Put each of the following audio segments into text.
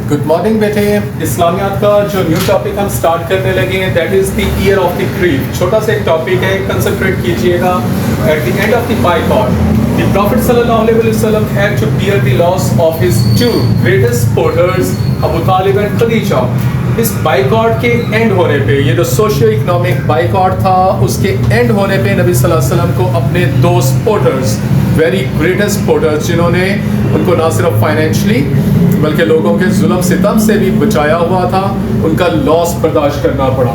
Good morning बेटे। इस्लामियात का जो न्यू टॉपिक हम स्टार्ट करने लगे हैं that is the year of the grief. छोटा सा एक टॉपिक है, कंसंट्रेट कीजिएगा। At the end of the boycott the prophet सल्लल्लाहु अलैहि वसल्लम had to bear the loss of his two greatest supporters Abu Talib and Khadija. इस boycott के एंड होने पे, ये जो सोशियो इकोनॉमिक बायकॉट था उसके एंड होने पे नबी सल्लल्लाहु अलैहि वसल्लम को अपने दो सपोर्टर्स, वेरी ग्रेटेस्ट सपोर्टर्स, जिन्होंने उनको ना सिर्फ फाइनेंशली बल्कि लोगों के जुल्म सितम से भी बचाया हुआ था, उनका लॉस बर्दाश्त करना पड़ा।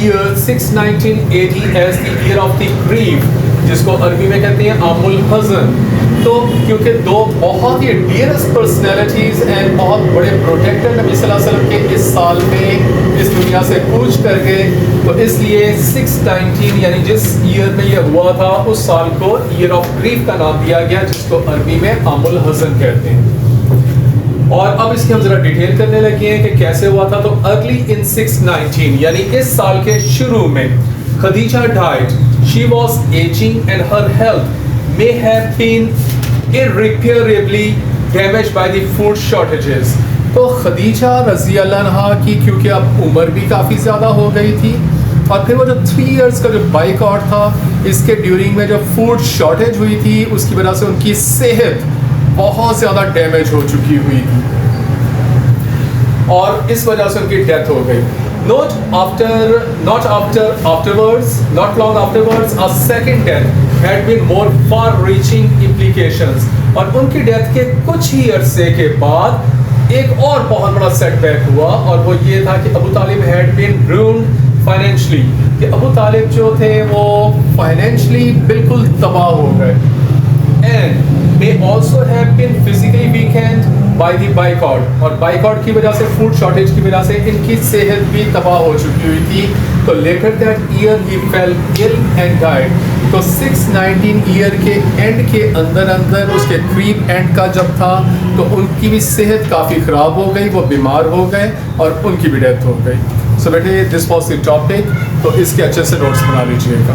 year 619 AD as the year of the grief, जिसको अरबी में कहते हैं आमुल हज़न। तो क्योंकि दो बहुत ही डियरेस्ट पर्सनैलिटीज़ एंड बहुत बड़े प्रोटेक्टर नबी सल्लल्लाहु अलैहि वसल्लम के इस साल में इस दुनिया से कूच कर गए, तो इसलिए 619 यानी जिस ईयर में ये हुआ था उस साल को ईयर ऑफ ग्रीफ का नाम दिया गया, जिसको अरबी में आमुल हज़न कहते हैं। और अब इसकी हम जरा डिटेल करने लगे हैं कि कैसे हुआ था। तो अर्ली इन 619 यानी इस साल के शुरू में Khadija died. She was ageing and her health may have been irreparably damaged by the food shortages। तो खदीजा रज़ी अल्लाह अन्हा की क्योंकि अब उम्र भी काफ़ी ज़्यादा हो गई थी, और फिर वो जो 3 इयर्स का जो बाइकआउट था इसके ड्यूरिंग में जो फूड शॉर्टेज हुई थी उसकी वजह से उनकी सेहत बहुत ज़्यादा डैमेज हो चुकी हुई थी और इस वजह से उनकी डेथ हो गई। Not long afterwards, a second death had been more far-reaching implications। और उनकी डेथ के कुछ ही अरसे के बाद एक और बहुत बड़ा सेटबैक हुआ, और वो ये था कि अबू तालिब had been ruined financially, कि अबू तालिब जो थे वो फाइनेंशली बिल्कुल तबाह हो गए। And may also have been physically weakened by the boycott, और बाइकआउट की वजह से, फूड शॉर्टेज की वजह से इनकी सेहत भी तबाह हो चुकी हुई थी। तो लेटर दैट ईयर ही फेल इल एंड डाइड। तो 619 ईयर के एंड के अंदर उसके करीब एंड का जब था तो उनकी भी सेहत काफ़ी ख़राब हो गई, वो बीमार हो गए और उनकी भी डेथ हो गई। सो बेटे दिस वॉज द टॉपिक, तो इसके अच्छे से नोट्स बना लीजिएगा।